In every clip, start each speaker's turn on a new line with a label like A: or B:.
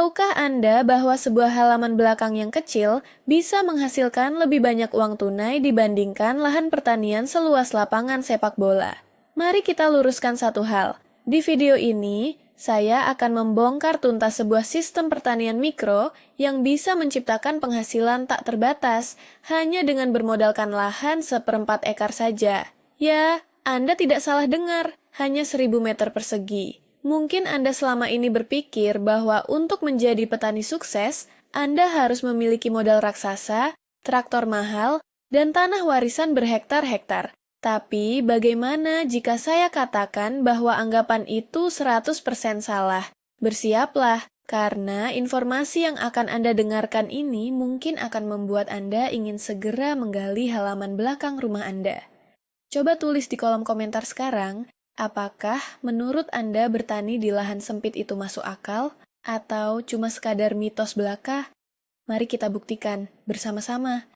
A: Tahukah Anda bahwa sebuah halaman belakang yang kecil bisa menghasilkan lebih banyak uang tunai dibandingkan lahan pertanian seluas lapangan sepak bola? Mari kita luruskan satu hal. Di video ini, saya akan membongkar tuntas sebuah sistem pertanian mikro yang bisa menciptakan penghasilan tak terbatas hanya dengan bermodalkan lahan 1/4 ekar saja. Ya, Anda tidak salah dengar, hanya 1.000 meter persegi. Mungkin Anda selama ini berpikir bahwa untuk menjadi petani sukses, Anda harus memiliki modal raksasa, traktor mahal, dan tanah warisan berhektar-hektar. Tapi bagaimana jika saya katakan bahwa anggapan itu 100% salah? Bersiaplah, karena informasi yang akan Anda dengarkan ini mungkin akan membuat Anda ingin segera menggali halaman belakang rumah Anda. Coba tulis di kolom komentar sekarang, apakah menurut Anda bertani di lahan sempit itu masuk akal atau cuma sekadar mitos belaka? Mari kita buktikan bersama-sama.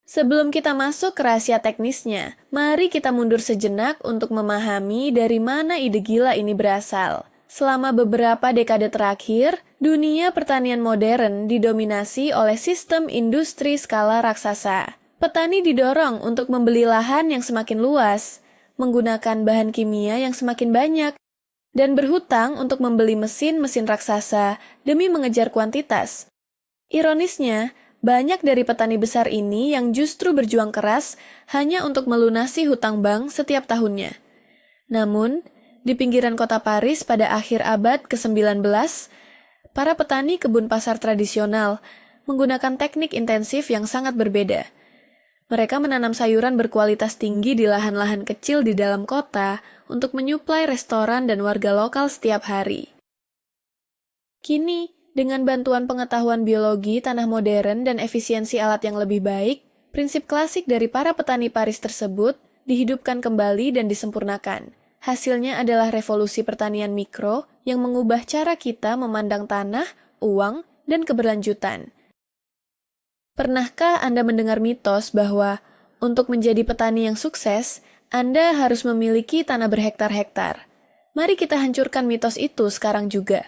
A: Sebelum kita masuk ke rahasia teknisnya, mari kita mundur sejenak untuk memahami dari mana ide gila ini berasal. Selama beberapa dekade terakhir, dunia pertanian modern didominasi oleh sistem industri skala raksasa. Petani didorong untuk membeli lahan yang semakin luas, menggunakan bahan kimia yang semakin banyak, dan berhutang untuk membeli mesin-mesin raksasa demi mengejar kuantitas. Ironisnya, banyak dari petani besar ini yang justru berjuang keras hanya untuk melunasi hutang bank setiap tahunnya. Namun, di pinggiran kota Paris pada akhir abad ke-19, para petani kebun pasar tradisional menggunakan teknik intensif yang sangat berbeda. Mereka menanam sayuran berkualitas tinggi di lahan-lahan kecil di dalam kota untuk menyuplai restoran dan warga lokal setiap hari. Kini, dengan bantuan pengetahuan biologi, tanah modern, dan efisiensi alat yang lebih baik, prinsip klasik dari para petani Paris tersebut dihidupkan kembali dan disempurnakan. Hasilnya adalah revolusi pertanian mikro yang mengubah cara kita memandang tanah, uang, dan keberlanjutan. Pernahkah Anda mendengar mitos bahwa untuk menjadi petani yang sukses, Anda harus memiliki tanah berhektar-hektar? Mari kita hancurkan mitos itu sekarang juga.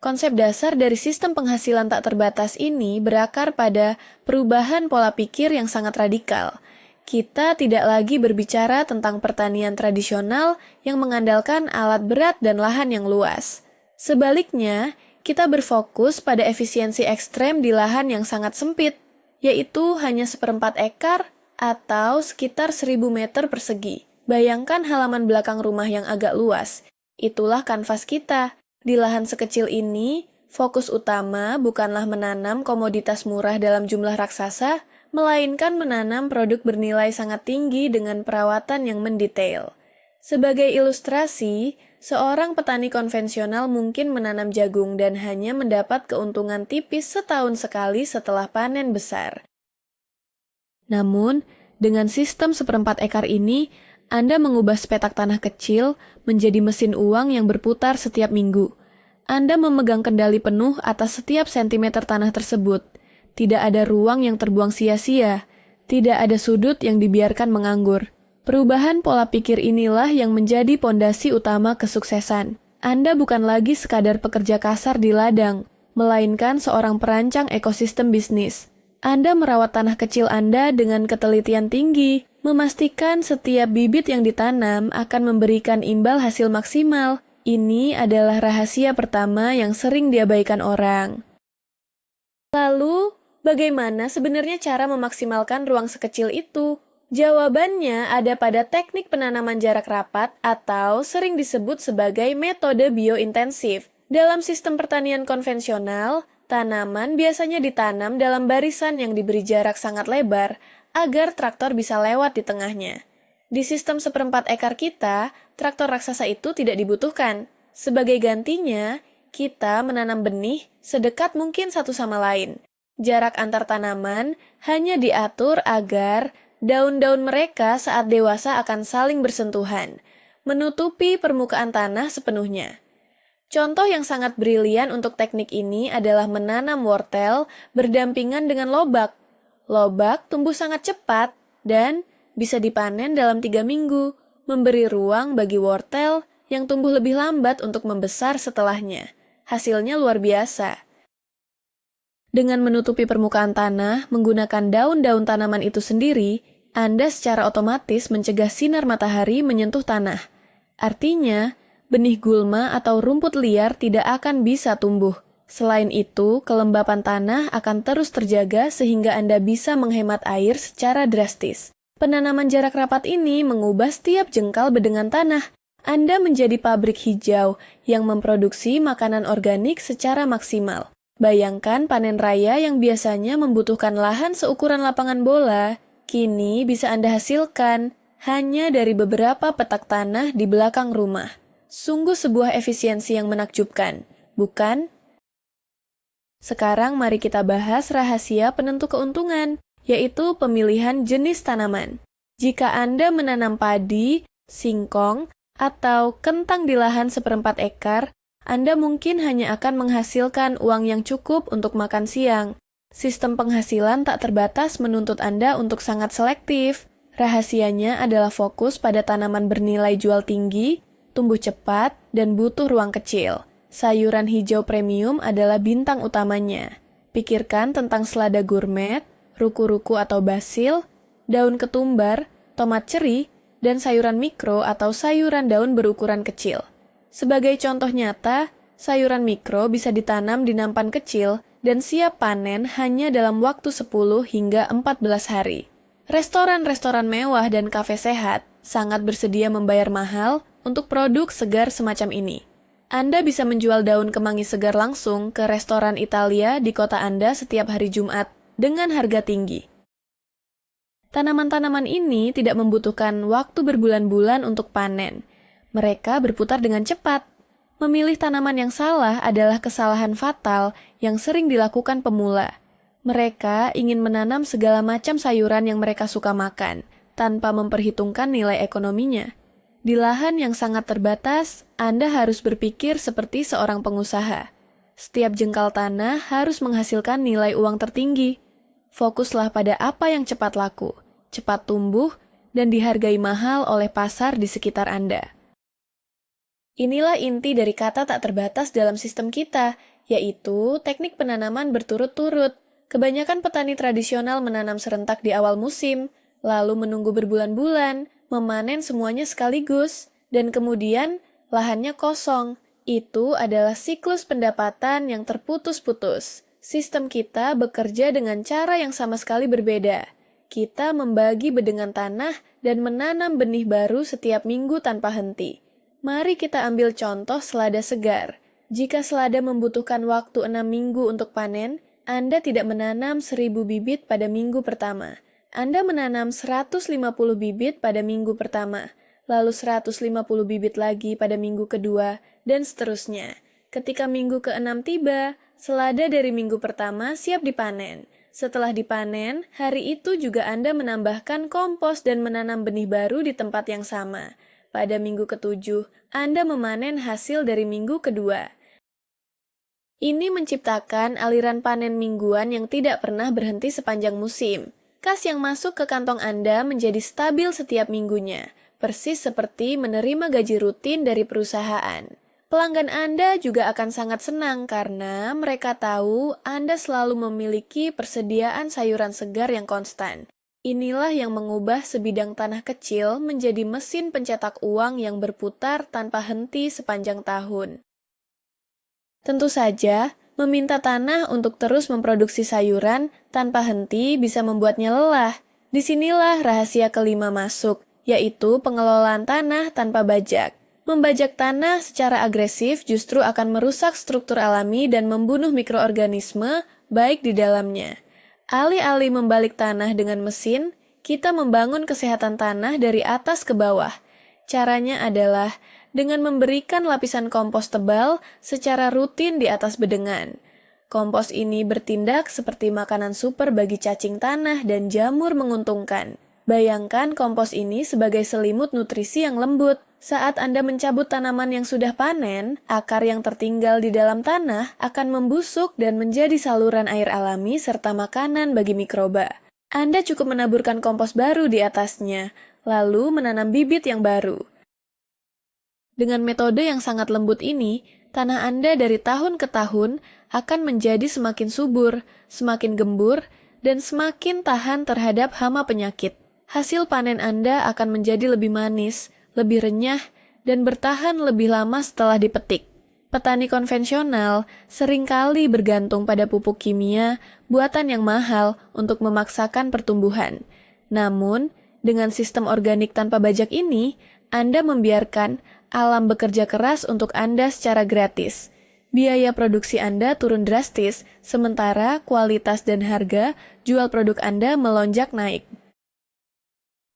A: Konsep dasar dari sistem penghasilan tak terbatas ini berakar pada perubahan pola pikir yang sangat radikal. Kita tidak lagi berbicara tentang pertanian tradisional yang mengandalkan alat berat dan lahan yang luas. Sebaliknya, kita berfokus pada efisiensi ekstrem di lahan yang sangat sempit, yaitu hanya 1/4 ekar atau sekitar 1.000 meter persegi. Bayangkan halaman belakang rumah yang agak luas. Itulah kanvas kita. Di lahan sekecil ini, fokus utama bukanlah menanam komoditas murah dalam jumlah raksasa, melainkan menanam produk bernilai sangat tinggi dengan perawatan yang mendetail. Sebagai ilustrasi, seorang petani konvensional mungkin menanam jagung dan hanya mendapat keuntungan tipis setahun sekali setelah panen besar. Namun, dengan sistem 1/4 ekar ini, Anda mengubah sepetak tanah kecil menjadi mesin uang yang berputar setiap minggu. Anda memegang kendali penuh atas setiap sentimeter tanah tersebut. Tidak ada ruang yang terbuang sia-sia. Tidak ada sudut yang dibiarkan menganggur. Perubahan pola pikir inilah yang menjadi pondasi utama kesuksesan. Anda bukan lagi sekadar pekerja kasar di ladang, melainkan seorang perancang ekosistem bisnis. Anda merawat tanah kecil Anda dengan ketelitian tinggi, memastikan setiap bibit yang ditanam akan memberikan imbal hasil maksimal. Ini adalah rahasia pertama yang sering diabaikan orang. Lalu, bagaimana sebenarnya cara memaksimalkan ruang sekecil itu? Jawabannya ada pada teknik penanaman jarak rapat atau sering disebut sebagai metode biointensif. Dalam sistem pertanian konvensional, tanaman biasanya ditanam dalam barisan yang diberi jarak sangat lebar agar traktor bisa lewat di tengahnya. Di sistem 1/4 ekar kita, traktor raksasa itu tidak dibutuhkan. Sebagai gantinya, kita menanam benih sedekat mungkin satu sama lain. Jarak antar tanaman hanya diatur agar daun-daun mereka saat dewasa akan saling bersentuhan, menutupi permukaan tanah sepenuhnya. Contoh yang sangat brilian untuk teknik ini adalah menanam wortel berdampingan dengan lobak. Lobak tumbuh sangat cepat dan bisa dipanen dalam 3 minggu, memberi ruang bagi wortel yang tumbuh lebih lambat untuk membesar setelahnya. hasilnya luar biasa. Dengan menutupi permukaan tanah menggunakan daun-daun tanaman itu sendiri, Anda secara otomatis mencegah sinar matahari menyentuh tanah. Artinya, benih gulma atau rumput liar tidak akan bisa tumbuh. Selain itu, kelembapan tanah akan terus terjaga sehingga Anda bisa menghemat air secara drastis. Penanaman jarak rapat ini mengubah setiap jengkal bedengan tanah. Anda menjadi pabrik hijau yang memproduksi makanan organik secara maksimal. Bayangkan panen raya yang biasanya membutuhkan lahan seukuran lapangan bola, kini bisa Anda hasilkan hanya dari beberapa petak tanah di belakang rumah. Sungguh sebuah efisiensi yang menakjubkan, bukan? Sekarang mari kita bahas rahasia penentu keuntungan, yaitu pemilihan jenis tanaman. Jika Anda menanam padi, singkong, atau kentang di lahan 1/4 ekar, Anda mungkin hanya akan menghasilkan uang yang cukup untuk makan siang. Sistem penghasilan tak terbatas menuntut Anda untuk sangat selektif. Rahasianya adalah fokus pada tanaman bernilai jual tinggi, tumbuh cepat, dan butuh ruang kecil. Sayuran hijau premium adalah bintang utamanya. Pikirkan tentang selada gourmet, ruku-ruku atau basil, daun ketumbar, tomat ceri, dan sayuran mikro atau sayuran daun berukuran kecil. Sebagai contoh nyata, sayuran mikro bisa ditanam di nampan kecil dan siap panen hanya dalam waktu 10 hingga 14 hari. Restoran-restoran mewah dan kafe sehat sangat bersedia membayar mahal untuk produk segar semacam ini. Anda bisa menjual daun kemangi segar langsung ke restoran Italia di kota Anda setiap hari Jumat dengan harga tinggi. Tanaman-tanaman ini tidak membutuhkan waktu berbulan-bulan untuk panen. Mereka berputar dengan cepat. Memilih tanaman yang salah adalah kesalahan fatal yang sering dilakukan pemula. Mereka ingin menanam segala macam sayuran yang mereka suka makan, tanpa memperhitungkan nilai ekonominya. Di lahan yang sangat terbatas, Anda harus berpikir seperti seorang pengusaha. Setiap jengkal tanah harus menghasilkan nilai uang tertinggi. Fokuslah pada apa yang cepat laku, cepat tumbuh, dan dihargai mahal oleh pasar di sekitar Anda. Inilah inti dari kata tak terbatas dalam sistem kita, yaitu teknik penanaman berturut-turut. Kebanyakan petani tradisional menanam serentak di awal musim, lalu menunggu berbulan-bulan, memanen semuanya sekaligus, dan kemudian lahannya kosong. Itu adalah siklus pendapatan yang terputus-putus. Sistem kita bekerja dengan cara yang sama sekali berbeda. Kita membagi bedengan tanah dan menanam benih baru setiap minggu tanpa henti. Mari kita ambil contoh selada segar. Jika selada membutuhkan waktu 6 minggu untuk panen, Anda tidak menanam 1000 bibit pada minggu pertama. Anda menanam 150 bibit pada minggu pertama, lalu 150 bibit lagi pada minggu kedua, dan seterusnya. Ketika minggu ke-6 tiba, selada dari minggu pertama siap dipanen. Setelah dipanen, hari itu juga Anda menambahkan kompos dan menanam benih baru di tempat yang sama. Pada minggu ke-7, Anda memanen hasil dari minggu kedua. Ini menciptakan aliran panen mingguan yang tidak pernah berhenti sepanjang musim. Kas yang masuk ke kantong Anda menjadi stabil setiap minggunya, persis seperti menerima gaji rutin dari perusahaan. Pelanggan Anda juga akan sangat senang karena mereka tahu Anda selalu memiliki persediaan sayuran segar yang konstan. Inilah yang mengubah sebidang tanah kecil menjadi mesin pencetak uang yang berputar tanpa henti sepanjang tahun. Tentu saja, meminta tanah untuk terus memproduksi sayuran tanpa henti bisa membuatnya lelah. Disinilah rahasia kelima masuk, yaitu pengelolaan tanah tanpa bajak. Membajak tanah secara agresif justru akan merusak struktur alami dan membunuh mikroorganisme baik di dalamnya. Alih-alih membalik tanah dengan mesin, kita membangun kesehatan tanah dari atas ke bawah. Caranya adalah dengan memberikan lapisan kompos tebal secara rutin di atas bedengan. Kompos ini bertindak seperti makanan super bagi cacing tanah dan jamur menguntungkan. Bayangkan kompos ini sebagai selimut nutrisi yang lembut. Saat Anda mencabut tanaman yang sudah panen, akar yang tertinggal di dalam tanah akan membusuk dan menjadi saluran air alami serta makanan bagi mikroba. Anda cukup menaburkan kompos baru di atasnya, lalu menanam bibit yang baru. Dengan metode yang sangat lembut ini, tanah Anda dari tahun ke tahun akan menjadi semakin subur, semakin gembur, dan semakin tahan terhadap hama penyakit. Hasil panen Anda akan menjadi lebih manis, lebih renyah, dan bertahan lebih lama setelah dipetik. Petani konvensional seringkali bergantung pada pupuk kimia buatan yang mahal untuk memaksakan pertumbuhan. Namun, dengan sistem organik tanpa bajak ini, Anda membiarkan alam bekerja keras untuk Anda secara gratis. Biaya produksi Anda turun drastis, sementara kualitas dan harga jual produk Anda melonjak naik.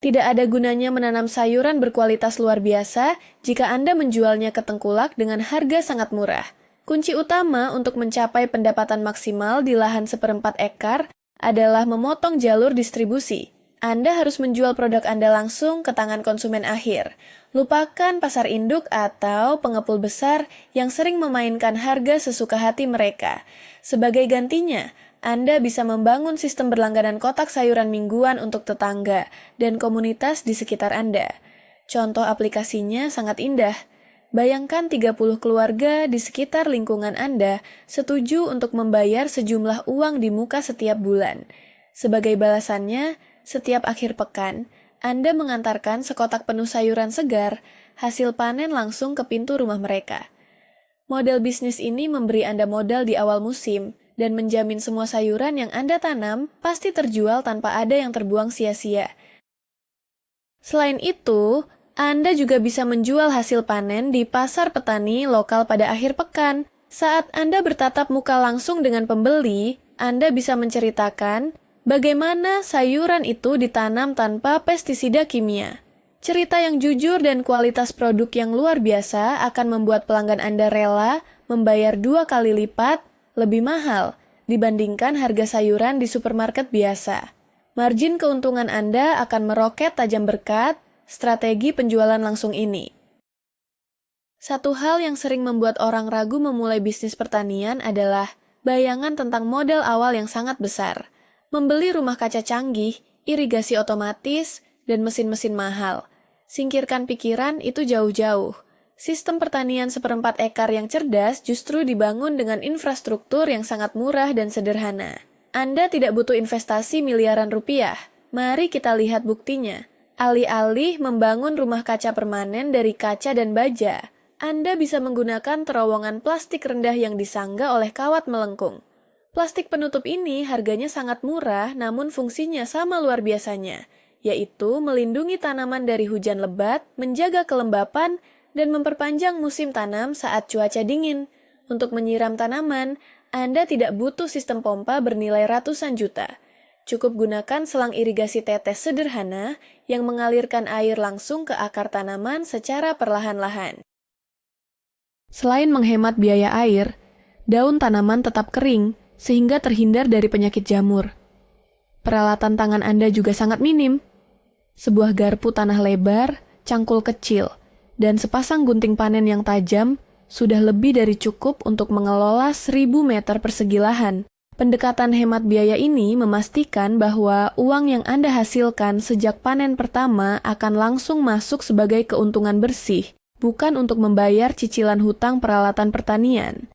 A: Tidak ada gunanya menanam sayuran berkualitas luar biasa jika Anda menjualnya ke tengkulak dengan harga sangat murah. Kunci utama untuk mencapai pendapatan maksimal di lahan 1/4 ekar adalah memotong jalur distribusi. Anda harus menjual produk Anda langsung ke tangan konsumen akhir. Lupakan pasar induk atau pengepul besar yang sering memainkan harga sesuka hati mereka. Sebagai gantinya, Anda bisa membangun sistem berlangganan kotak sayuran mingguan untuk tetangga dan komunitas di sekitar Anda. Contoh aplikasinya sangat indah. Bayangkan 30 keluarga di sekitar lingkungan Anda setuju untuk membayar sejumlah uang di muka setiap bulan. Sebagai balasannya, setiap akhir pekan, Anda mengantarkan sekotak penuh sayuran segar, hasil panen langsung ke pintu rumah mereka. Model bisnis ini memberi Anda modal di awal musim, dan menjamin semua sayuran yang Anda tanam pasti terjual tanpa ada yang terbuang sia-sia. Selain itu, Anda juga bisa menjual hasil panen di pasar petani lokal pada akhir pekan. Saat Anda bertatap muka langsung dengan pembeli, Anda bisa menceritakan bagaimana sayuran itu ditanam tanpa pestisida kimia. Cerita yang jujur dan kualitas produk yang luar biasa akan membuat pelanggan Anda rela membayar 2 kali lipat lebih mahal dibandingkan harga sayuran di supermarket biasa. Margin keuntungan Anda akan meroket tajam berkat strategi penjualan langsung ini. Satu hal yang sering membuat orang ragu memulai bisnis pertanian adalah bayangan tentang modal awal yang sangat besar. Membeli rumah kaca canggih, irigasi otomatis, dan mesin-mesin mahal. Singkirkan pikiran itu jauh-jauh. Sistem pertanian 1/4 ekar yang cerdas justru dibangun dengan infrastruktur yang sangat murah dan sederhana. Anda tidak butuh investasi miliaran rupiah. Mari kita lihat buktinya. Alih-alih membangun rumah kaca permanen dari kaca dan baja, Anda bisa menggunakan terowongan plastik rendah yang disanggah oleh kawat melengkung. Plastik penutup ini harganya sangat murah namun fungsinya sama luar biasanya, yaitu melindungi tanaman dari hujan lebat, menjaga kelembapan, dan memperpanjang musim tanam saat cuaca dingin. Untuk menyiram tanaman, Anda tidak butuh sistem pompa bernilai ratusan juta. Cukup gunakan selang irigasi tetes sederhana yang mengalirkan air langsung ke akar tanaman secara perlahan-lahan. Selain menghemat biaya air, daun tanaman tetap kering sehingga terhindar dari penyakit jamur. Peralatan tangan Anda juga sangat minim. Sebuah garpu tanah lebar, cangkul kecil, dan sepasang gunting panen yang tajam sudah lebih dari cukup untuk mengelola 1.000 meter persegi lahan. Pendekatan hemat biaya ini memastikan bahwa uang yang Anda hasilkan sejak panen pertama akan langsung masuk sebagai keuntungan bersih, bukan untuk membayar cicilan hutang peralatan pertanian.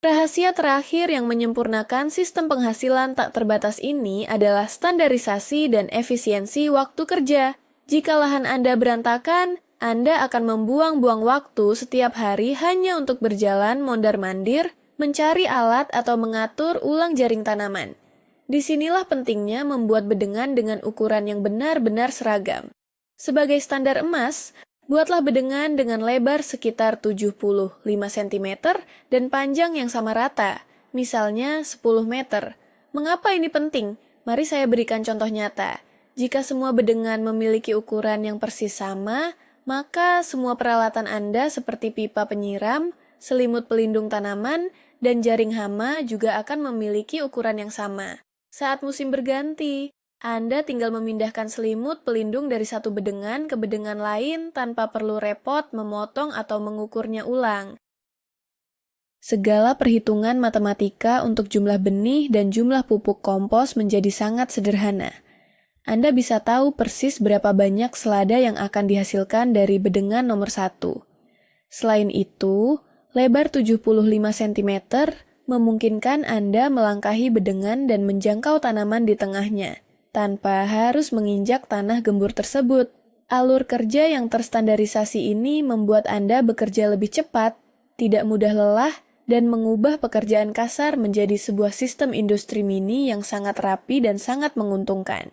A: Rahasia terakhir yang menyempurnakan sistem penghasilan tak terbatas ini adalah standarisasi dan efisiensi waktu kerja. Jika lahan Anda berantakan, Anda akan membuang-buang waktu setiap hari hanya untuk berjalan mondar-mandir, mencari alat atau mengatur ulang jaring tanaman. Disinilah pentingnya membuat bedengan dengan ukuran yang benar-benar seragam. Sebagai standar emas, buatlah bedengan dengan lebar sekitar 75 cm dan panjang yang sama rata, misalnya 10 meter. Mengapa ini penting? Mari saya berikan contoh nyata. Jika semua bedengan memiliki ukuran yang persis sama, maka semua peralatan Anda seperti pipa penyiram, selimut pelindung tanaman, dan jaring hama juga akan memiliki ukuran yang sama. Saat musim berganti, Anda tinggal memindahkan selimut pelindung dari satu bedengan ke bedengan lain tanpa perlu repot memotong atau mengukurnya ulang. Segala perhitungan matematika untuk jumlah benih dan jumlah pupuk kompos menjadi sangat sederhana. Anda bisa tahu persis berapa banyak selada yang akan dihasilkan dari bedengan nomor 1. Selain itu, Lebar 75 cm memungkinkan Anda melangkahi bedengan dan menjangkau tanaman di tengahnya, tanpa harus menginjak tanah gembur tersebut. Alur kerja yang terstandarisasi ini membuat Anda bekerja lebih cepat, tidak mudah lelah, dan mengubah pekerjaan kasar menjadi sebuah sistem industri mini yang sangat rapi dan sangat menguntungkan.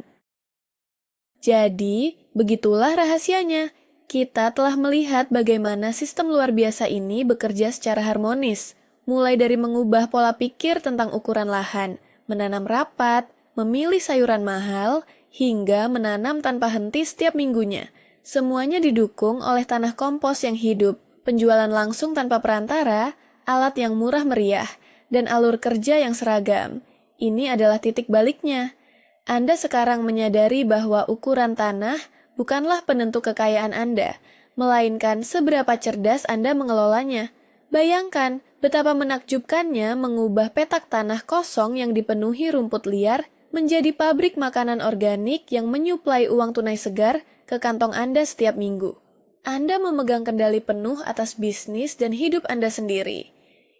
A: Jadi, begitulah rahasianya. Kita telah melihat bagaimana sistem luar biasa ini bekerja secara harmonis, mulai dari mengubah pola pikir tentang ukuran lahan, menanam rapat, memilih sayuran mahal, hingga menanam tanpa henti setiap minggunya. Semuanya didukung oleh tanah kompos yang hidup, penjualan langsung tanpa perantara, alat yang murah meriah, dan alur kerja yang seragam. Ini adalah titik baliknya. Anda sekarang menyadari bahwa ukuran tanah bukanlah penentu kekayaan Anda, melainkan seberapa cerdas Anda mengelolanya. Bayangkan betapa menakjubkannya mengubah petak tanah kosong yang dipenuhi rumput liar menjadi pabrik makanan organik yang menyuplai uang tunai segar ke kantong Anda setiap minggu. Anda memegang kendali penuh atas bisnis dan hidup Anda sendiri.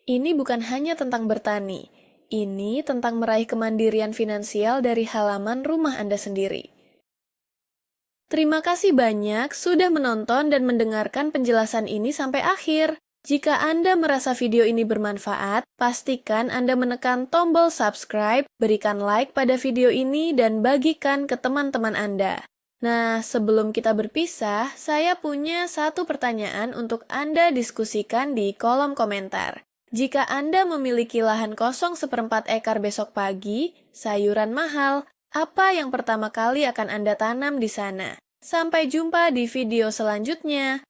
A: Ini bukan hanya tentang bertani, ini tentang meraih kemandirian finansial dari halaman rumah Anda sendiri. Terima kasih banyak sudah menonton dan mendengarkan penjelasan ini sampai akhir. Jika Anda merasa video ini bermanfaat, pastikan Anda menekan tombol subscribe, berikan like pada video ini, dan bagikan ke teman-teman Anda. Nah, sebelum kita berpisah, saya punya satu pertanyaan untuk Anda diskusikan di kolom komentar. Jika Anda memiliki lahan kosong 1/4 ekar besok pagi, sayuran mahal, apa yang pertama kali akan Anda tanam di sana? Sampai jumpa di video selanjutnya.